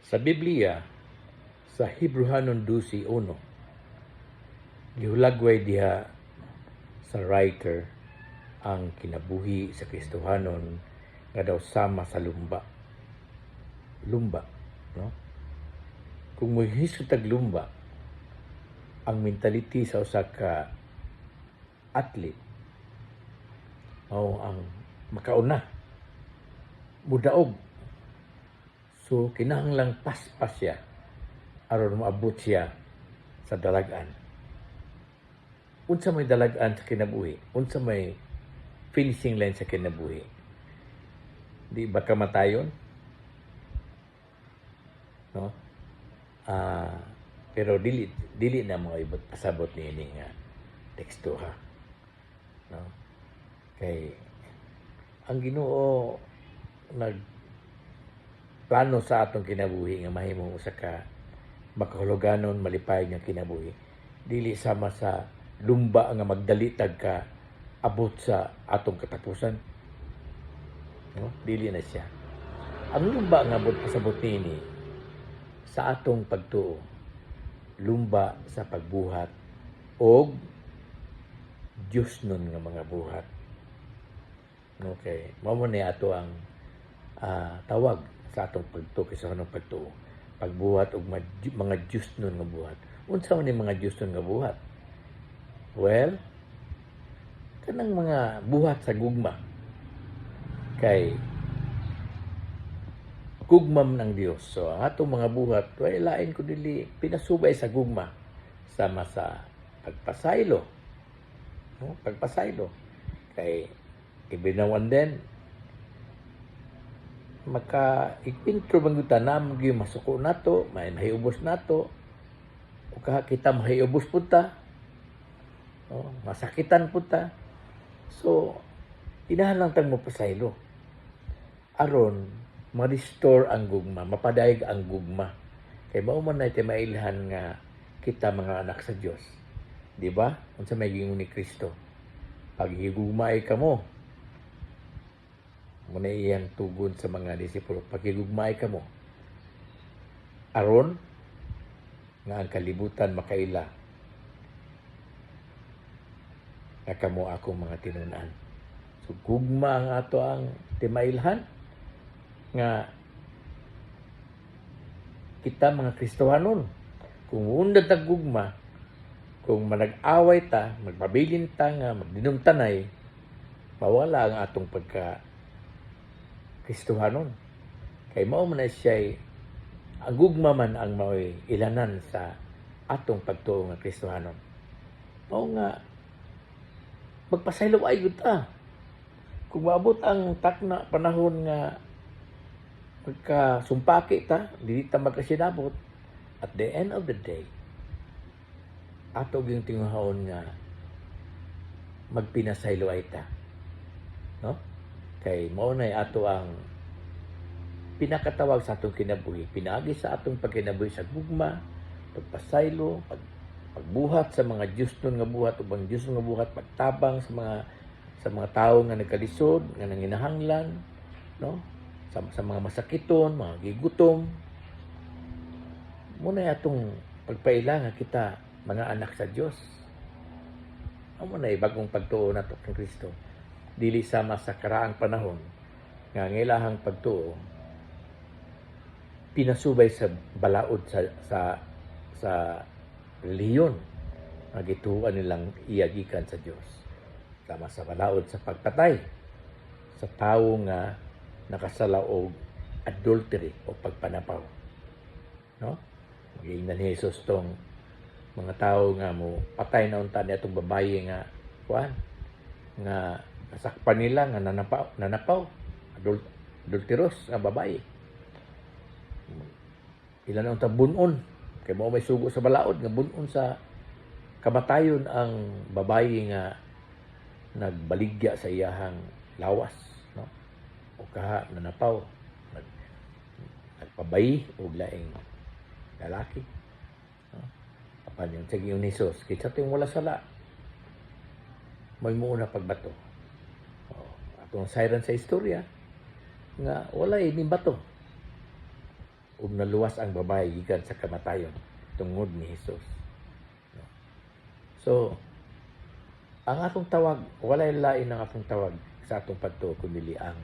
Sa Biblia, sa Hebrehanon 12:1, gihulagway diha sa writer ang kinabuhi sa Kristohanon nga daw sama sa lumba. Lumba, no? Kung mohisod tag lumba, ang mentality sa usa ka athlete mao ang makauna, mudaog. So kinahanglang paspas siya aron moabot siya sa dalagan. Unsa may dalagan sa kinabuhi? Unsa may finishing line sa kinabuhi? Di ba kamatayon? No? Pero dili na mga ibot pasabot niini nga teksto ha. No? Kay ang Ginoo plano sa atong kinabuhi nga mahimong usa ka makahuluganon malipay nga kinabuhi. Dili sama sa lumba nga magdali tag ka abot sa atong katapusan. No? Dili na siya. Ang lumba nga abot pasabot niini sa atong pagtuo, lumba sa pagbuhat og Diyos nun nga mga buhat. Okay, mao ni ato ang tawag sa atong pagtuo sa kanang pagtuo, pagbuhat og mga Diyos nun nga buhat. Unsa man ni mga Diyos nun nga buhat? Well, kanang mga buhat sa gugma. Kay gugma man ang Dios. So ang atong mga buhat, way lain ko dili pinasubay sa gugma sama sa pagpasaylo. No? Pagpasaylo. Kay ibinawan din maka-ipintro bang yung tanam yung masuko nato, may mahiubos nato, o kita mahiubos punta, no? Masakitan punta. So, inahalang tang mo pasaylo. Aron, ma-restore ang gugma, mapadayag ang gugma. Kaya mauman na ito mailhan nga kita mga anak sa Diyos. Di ba? Kung sa may gingon ni Kristo. Pag higugmay ka mo, muna iyang tugon sa mga disipulo, pagigugmay ka mo, aron nga ang kalibutan makaila nga kamo akong mga tinunan. So gugma ang ato ang timailhan nga kita mga Kristohanon, kung undan tag gugma, kung manag-away ta, magpabilin ta nga magdinumtanay, mawala ang atong pagka Kristohanon. Kay mao man siya ang gugma man ang mao'y ilanan sa atong pagtuo nga Kristohanon. Mao nga magpasaylo ay gud ta. Kung maabot ang takna panahon nga pagkasumpaki ta, dili ta magkasinabot, at the end of the day, ato yung tinguhaon nga magpinasaylo ay ta. No? Kay mao na ato ang pinakatawag sa atong kinabuhi, pinaagi sa atong pagkinabuhi sa gugma, pagpasaylo, pagbuhat sa mga Diyos nun nga buhat, ubang Diyos nga buhat, pagtabang sa mga tao nga nagkalisod, nga nanginahanglan, no? Sa mga masakiton, mga gigutom. Muna atong pagpaila nga kita mga anak sa Diyos. Amo na bagong pagtuo nato kang Kristo. Dili sama sa karaang panahon nga ngilahang pagtuo pinasubay sa balaod sa reliyon nga gituan nilang iyagikan sa Dios, sama sa balaod sa pagpatay sa tawo nga nakasala og adultery o pagpanapaw, no? Magiingnan ni Jesus tong mga tawo nga mo patay na unta ni atong babaye nga kuan nga nasakpan nila nga nanapaw adulteros nga babae. Ilan ang tabunon kay mao may sugo sa balaod nga bunon sa kamatayon ang babae nga nagbaligya sa iyahang lawas, no? O kaha nanapaw, nagpabay og laing lalaki. No? Apan yung sige ni Jesus, kitsa tayong wala sala. May muna pagbato. Atong siren sa istorya nga walay ni bato. ug naluwas ang babae gikan sa kamatayon tungod ni Hesus. So, ang atong tawag, walay lain ang atong tawag sa atong pagtuo kundi ang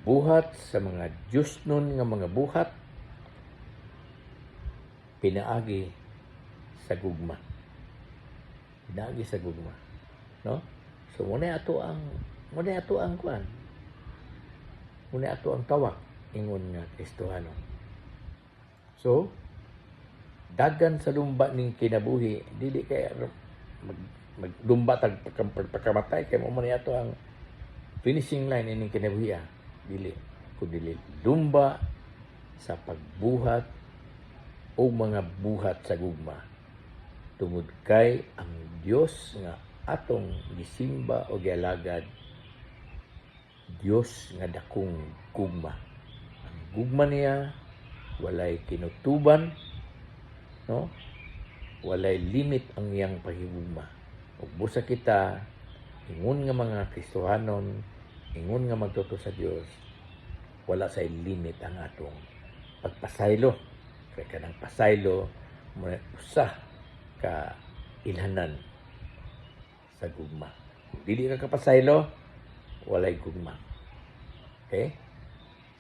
buhat sa mga Diyos nun nga mga buhat pinaagi sa gugma. Pinaagi sa gugma, no? So muna ato ang kuan. Muna ato ang tawag ingon nga Kristohano. So dagan sa lumba ning kinabuhi dili kay magdumba tag pagkamatay kay mo man ato ang finishing line ining kinabuhi. Dili lumba sa pagbuhat o mga buhat sa gugma tungod kay ang Dios nga atong gisimba o gialagad Dios nga dakong gugma. Ang gugma niya walay kinutuban, no? Walay limit ang iyang pahigugma. Ug busa kita ingon nga mga Kristohanon, ingon nga magtuto sa Dios, wala say limit ang atong pagpasaylo. Kaya kanang pasaylo mo usa ka ilhanan sa gugma. Kung dili ka kapasaylo, walay gugma. Okay?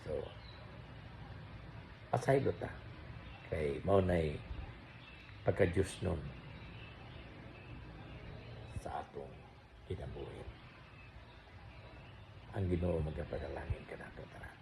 So, pasaylo ta. Kay mao nay pagka-Diyos nun sa atong kinabuhi. Ang Ginoo magapadalangin kanato tanan.